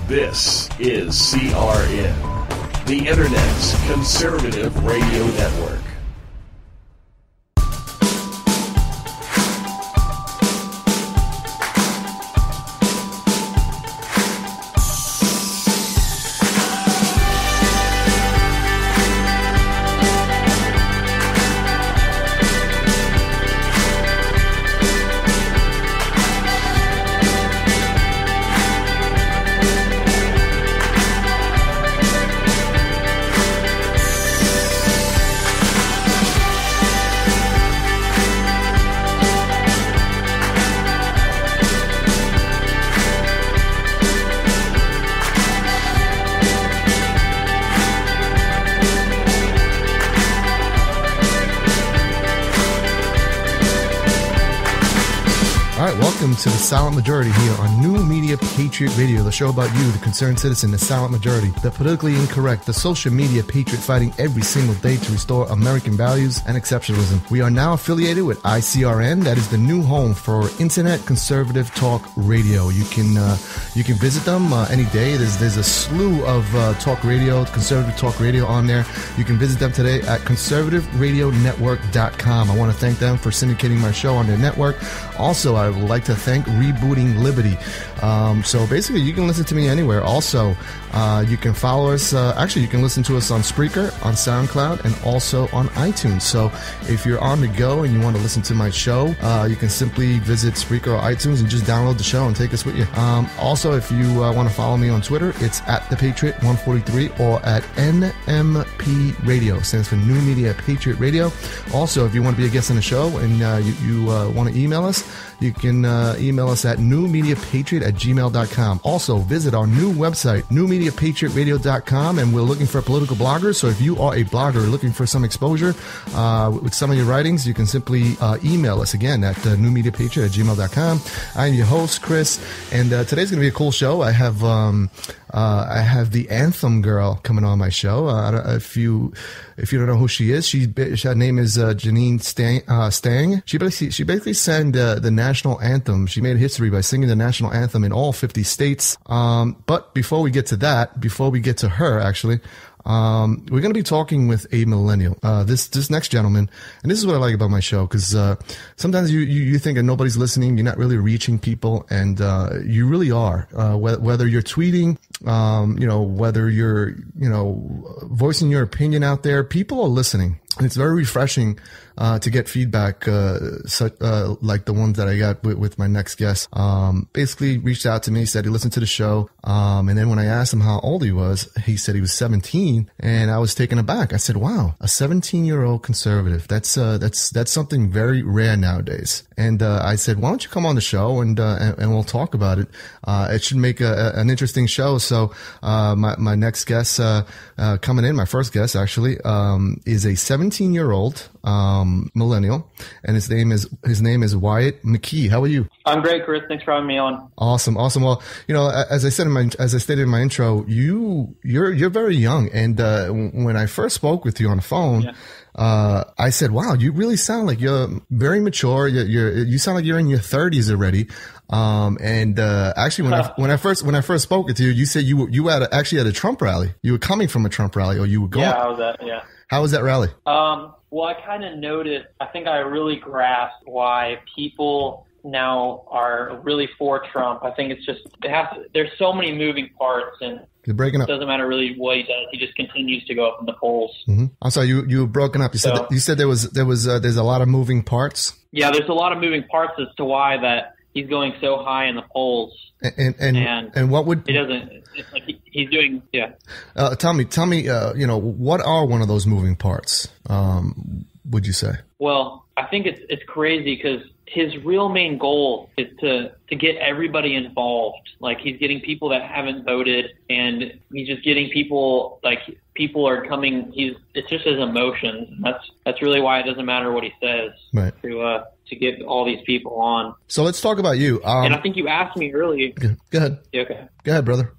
This is CRN, the Internet's conservative radio network. To the Silent Majority here on New Media Patriot Radio, the show about you, the concerned citizen, the silent majority, the politically incorrect, the social media patriot fighting every single day to restore American values and exceptionalism. We are now affiliated with ICRN, that is the new home for Internet Conservative Talk Radio. You can visit them any day. There's a slew of talk radio, conservative talk radio on there. You can visit them today at conservativeradionetwork.com. I want to thank them for syndicating my show on their network. Also, I would like to thank Rebooting Liberty. So basically, you can listen to me anywhere. Also, you can follow us. Actually, you can listen to us on Spreaker, on SoundCloud, and also on iTunes. So if you're on the go and you want to listen to my show, you can simply visit Spreaker or iTunes and just download the show and take us with you. Also, if you want to follow me on Twitter, it's at ThePatriot143 or at NMP Radio. Stands for New Media Patriot Radio. Also, if you want to be a guest on the show and you want to email us, you can email us at newmediapatriot@gmail.com. Also, visit our new website, newmediapatriotradio.com, and we're looking for political bloggers. So if you are a blogger looking for some exposure with some of your writings, you can simply email us again at newmediapatriot@gmail.com. I'm your host, Chris, and today's going to be a cool show. I have the Anthem Girl coming on my show. If you don't know who she is, her name is Janine Stange. She basically sang the national anthem. She made history by singing the national anthem in all 50 states. But before we get to her, actually, we're going to be talking with a millennial. This next gentleman, and this is what I like about my show, because sometimes you think that nobody's listening, you're not really reaching people, and you really are. Whether you're tweeting, whether you're voicing your opinion out there, people are listening. And it's very refreshing to get feedback like the ones that I got with my next guest. Basically reached out to me, said he listened to the show, and then when I asked him how old he was, he said he was 17, and I was taken aback. I said, "Wow, a 17-year-old conservative. That's something very rare nowadays." And I said, "Why don't you come on the show and we'll talk about it? It should make an interesting show." So my next guest coming in, my first guest actually, is a 17-year-old millennial, and his name is Wyatt Mckee. How are you? I'm great, Chris. Thanks for having me on. Awesome. Well, as I stated in my intro, you're very young, and when I first spoke with you on the phone, yeah. I said, "Wow, you really sound like you're very mature. You sound like you're in your 30s already." Actually, when I first spoke to you, you said you were actually at a Trump rally. You were coming from a Trump rally, or you were going. Yeah, I was at. Yeah. How was that rally? Well, I kind of noticed. I think I really grasped why people now are really for Trump. I think it's just there's so many moving parts, and you're breaking up. It doesn't matter really what he does. He just continues to go up in the polls. Mm-hmm. I'm sorry, you were broken up. You said there's a lot of moving parts. Yeah, there's a lot of moving parts as to why that he's going so high in the polls. And what would he doesn't? It's like he's doing. Yeah. Tell me. What are one of those moving parts? Would you say? Well, I think it's crazy because his real main goal is to get everybody involved. Like, he's getting people that haven't voted, and he's just getting people, like, people are coming. It's just his emotions. And that's really why it doesn't matter what he says. Right. To get all these people on. So let's talk about you. And I think you asked me earlier. Go ahead. Okay. Go ahead, brother.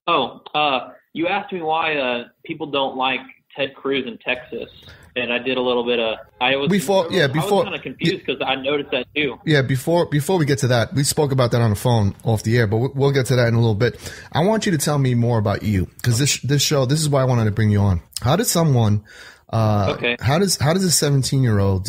You asked me why people don't like Ted Cruz in Texas, and I did a little bit of. I was kind of confused because I noticed that too. Yeah, before we get to that, we spoke about that on the phone off the air, but we'll get to that in a little bit. I want you to tell me more about you, because this show, this is why I wanted to bring you on. How did someone? How does a 17-year-old,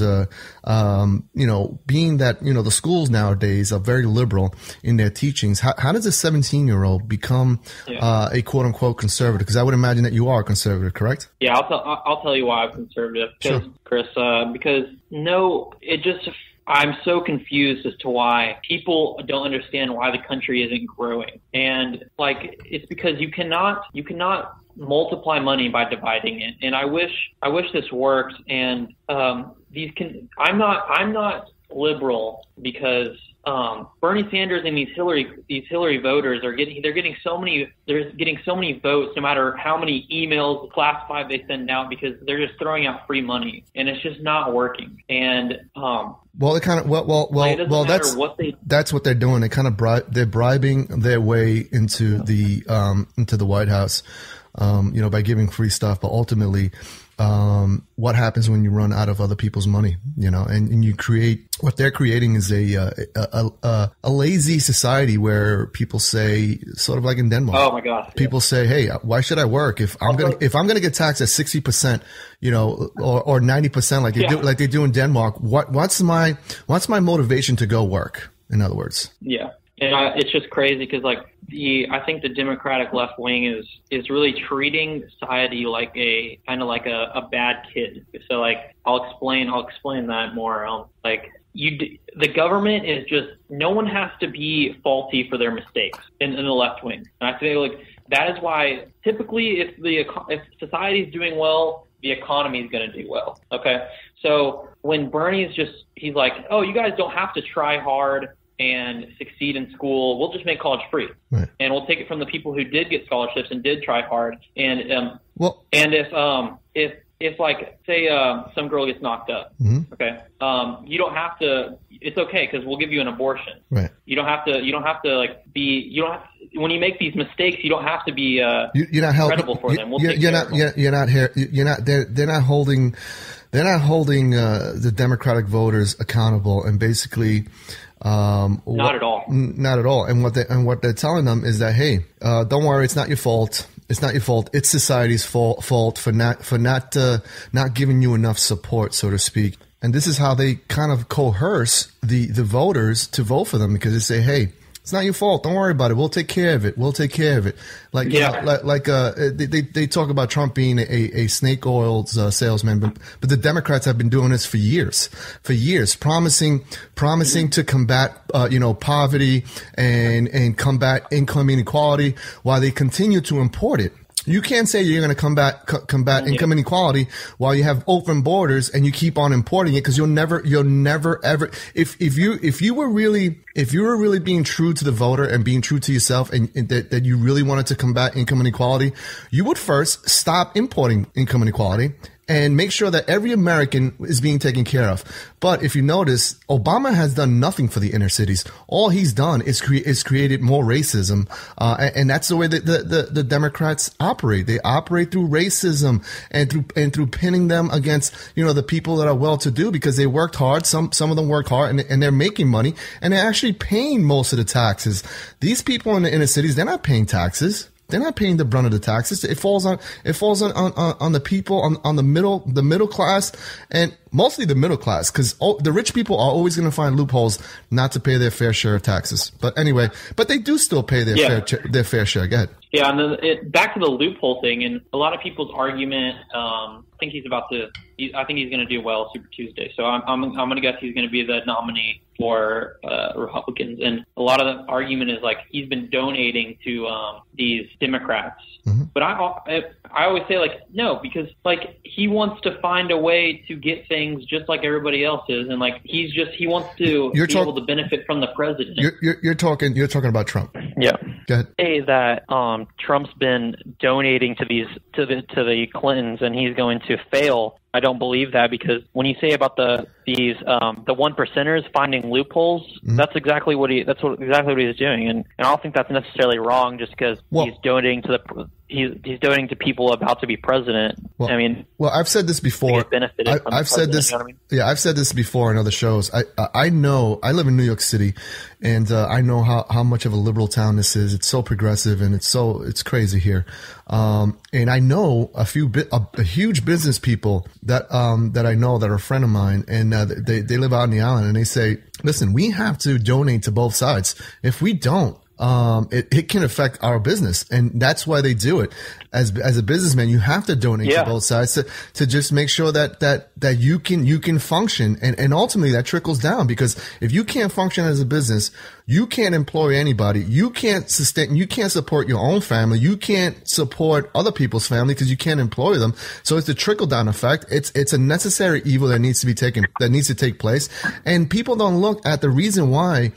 being that, the schools nowadays are very liberal in their teachings, how does a 17-year-old become a quote unquote conservative? Because I would imagine that you are a conservative, correct? Yeah, I'll tell you why I'm conservative. Sure. Chris, I'm so confused as to why people don't understand why the country isn't growing. And it's because you cannot multiply money by dividing it. And I wish this worked. And I'm not liberal because Bernie Sanders and these Hillary voters they're getting so many votes no matter how many emails classified they send out, because they're just throwing out free money, and it's just not working. And that's what they're doing. They're bribing their way into the White House, by giving free stuff, but ultimately, what happens when you run out of other people's money, and you create, what they're creating is a lazy society where people say, sort of like in Denmark. Oh my God. People say, hey, why should I work if I'm going to get taxed at 60%, or 90% like they do in Denmark? What's my motivation to go work? In other words. Yeah. And it's just crazy because I think the Democratic left wing is really treating society like a bad kid. So I'll explain that more. The government is just, no one has to be faulty for their mistakes in the left wing. And I feel that is why typically if society is doing well, the economy is going to do well. Okay. So when Bernie's he's like, oh, you guys don't have to try hard and succeed in school. We'll just make college free, right. And we'll take it from the people who did get scholarships and did try hard. And if say some girl gets knocked up, mm-hmm. Okay, you don't have to. It's okay because we'll give you an abortion. Right. You don't have to when you make these mistakes, you don't have to be you're not credible for them. They're not holding the Democratic voters accountable, and basically. Not at all. And what they're telling them is that, hey, don't worry, it's not your fault. It's not your fault. It's society's fault for not giving you enough support, so to speak. And this is how they kind of coerce the voters to vote for them, because they say, hey, it's not your fault. Don't worry about it. We'll take care of it. They talk about Trump being a snake oils salesman, but the Democrats have been doing this for years, promising to combat, poverty and combat income inequality, while they continue to import it. You can't say you're going to combat income inequality while you have open borders and you keep on importing it, because you'll never ever, if you were really being true to the voter and being true to yourself, and that you really wanted to combat income inequality, you would first stop importing income inequality and make sure that every American is being taken care of. But if you notice, Obama has done nothing for the inner cities. All he's done is created more racism, and that's the way that the Democrats operate. They operate through racism and through pinning them against the people that are well-to-do, because they worked hard. Some of them work hard and they're making money, and they're actually paying most of the taxes. These people in the inner cities, they're not paying taxes. They're not paying the brunt of the taxes. It falls on the people on the middle class, and mostly the middle class, because the rich people are always going to find loopholes not to pay their fair share of taxes. But anyway, they do still pay their fair share. Go ahead. Yeah, and then back to the loophole thing, and a lot of people's argument. I think he's going to do well Super Tuesday. So I'm going to guess he's going to be the nominee for Republicans. And a lot of the argument is he's been donating to these Democrats. Mm-hmm. But I always say no, because he wants to find a way to get things just like everybody else is, and he wants to be able to benefit from the president. You're talking about Trump. Yeah. Go ahead. Say that Trump's been donating to the Clintons and he's going to fail. I don't believe that, because when you say about the one percenters finding loopholes, mm-hmm. that's exactly what he's doing, and I don't think that's necessarily wrong just because he's donating to he's donating to people about to be president. Well, I mean, I've said this before. I've said this. You know what I mean? Yeah, I've said this before in other shows. I know I live in New York City, and I know how much of a liberal town this is. It's so progressive, and it's crazy here. And I know a huge business people that I know that are a friend of mine, and they live out on the island, and they say, listen, we have to donate to both sides. If we don't, it can affect our business, and that's why they do it. As a businessman, you have to donate to both sides to just make sure that you can function, and ultimately that trickles down, because if you can't function as a business, you can't employ anybody, you can't support your own family, you can't support other people's family because you can't employ them. So it's a trickle down effect. It's a necessary evil that needs to take place, and people don't look at the reason why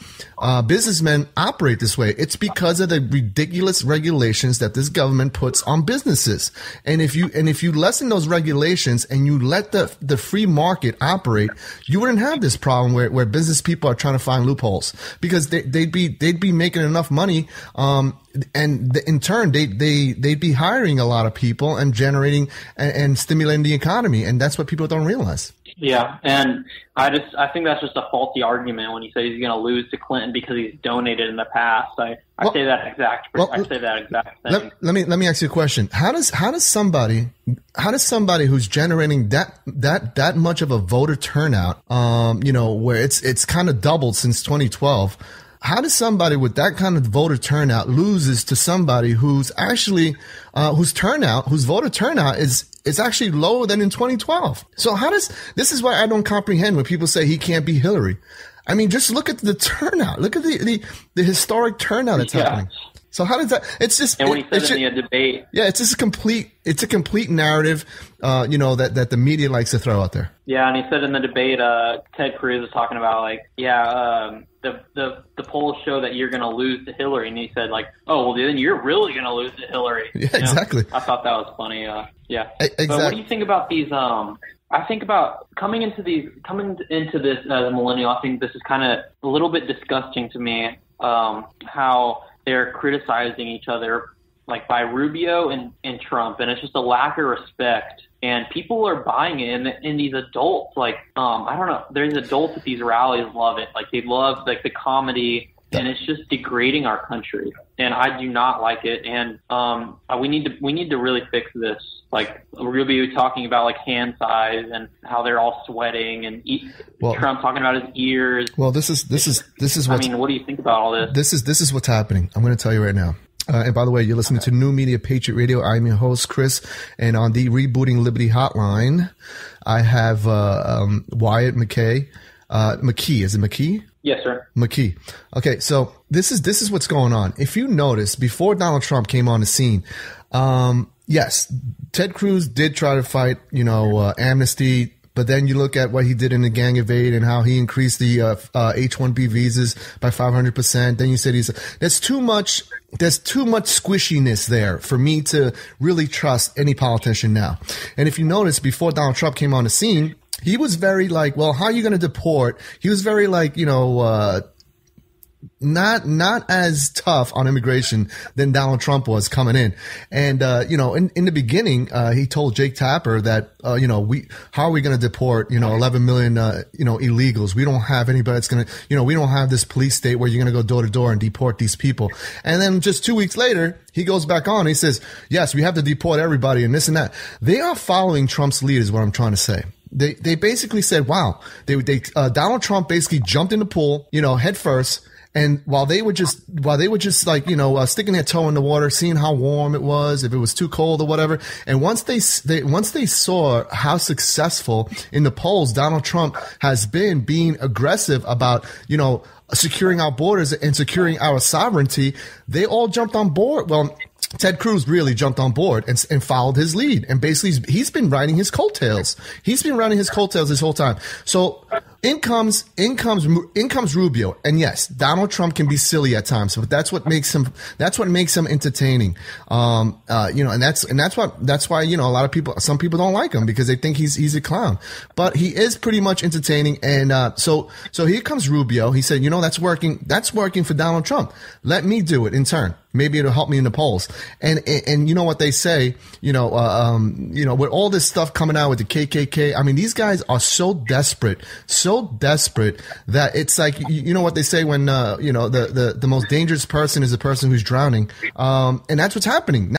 businessmen operate this way. It's because of the ridiculous regulations that this government puts on businesses. And if you lessen those regulations and you let the free market operate, you wouldn't have this problem where business people are trying to find loopholes, because they'd be making enough money, and in turn they'd be hiring a lot of people and generating and stimulating the economy, and that's what people don't realize. Yeah, and I think that's just a faulty argument when you say he's going to lose to Clinton because he's donated in the past. I say that exact thing. Let me ask you a question. How does somebody who's generating that much of a voter turnout, where it's kind of doubled since 2012, how does somebody with that kind of voter turnout loses to somebody who's actually whose voter turnout is actually lower than in 2012? So this is why I don't comprehend when people say he can't beat Hillary. I mean, just look at the turnout. Look at the historic turnout that's happening. So how does that? It's just. And when he said in the debate, it's just a complete narrative, that the media likes to throw out there. Yeah, and he said in the debate, Ted Cruz was talking about the polls show that you're going to lose to Hillary, and he said oh, well then you're really going to lose to Hillary. Yeah, exactly. I thought that was funny. Yeah. Exactly. But what do you think about these? I think about coming into this as a millennial. I think this is kind of a little bit disgusting to me. How they're criticizing each other, by Rubio and Trump, and it's just a lack of respect. And people are buying it, and these adults, I don't know, there's adults at these rallies love it. They love the comedy, and it's just degrading our country. And I do not like it. And we need to really fix this. Rubio talking about hand size and how they're all sweating, and Trump talking about his ears. Well, this is what what do you think about all this? This is what's happening. I'm going to tell you right now. And by the way, you're listening to New Media Patriot Radio. I'm your host, Chris. And on the Rebooting Liberty hotline, I have Wyatt Mckee. Mckee. Is it Mckee? Yes, sir. Mckee. Okay, so this is what's going on. If you notice, before Donald Trump came on the scene, yes, Ted Cruz did try to fight, amnesty. But then you look at what he did in the gang of 8 and how he increased the H-1B visas by 500%. Then you said there's too much squishiness there for me to really trust any politician now. And if you notice, before Donald Trump came on the scene, he was very well, how are you going to deport? He was very not as tough on immigration than Donald Trump was coming in. And, in the beginning, he told Jake Tapper that, how are we going to deport, 11 million, illegals? We don't have anybody that's going to, we don't have this police state where you're going to go door to door and deport these people. And then just 2 weeks later, he goes back on. He says, yes, we have to deport everybody and this and that. They are following Trump's lead is what I'm trying to say. They basically said, wow, Donald Trump basically jumped in the pool, head first. And while they were just sticking their toe in the water, seeing how warm it was, if it was too cold or whatever. And once they saw how successful in the polls Donald Trump has been being aggressive about, securing our borders and securing our sovereignty, they all jumped on board. Well, Ted Cruz really jumped on board and followed his lead. And basically he's been riding his coattails. He's been riding his coattails this whole time. So In comes Rubio, and yes, Donald Trump can be silly at times, but that's what makes him entertaining. And that's why a lot of some people don't like him because they think he's a clown, but he is pretty much entertaining. And so here comes Rubio. He said, that's working for Donald Trump. Let me do it in turn. Maybe it'll help me in the polls. And you know what they say, with all this stuff coming out with the KKK, I mean, these guys are so desperate that it's like, you know what they say when, the most dangerous person is the person who's drowning. And that's what's happening.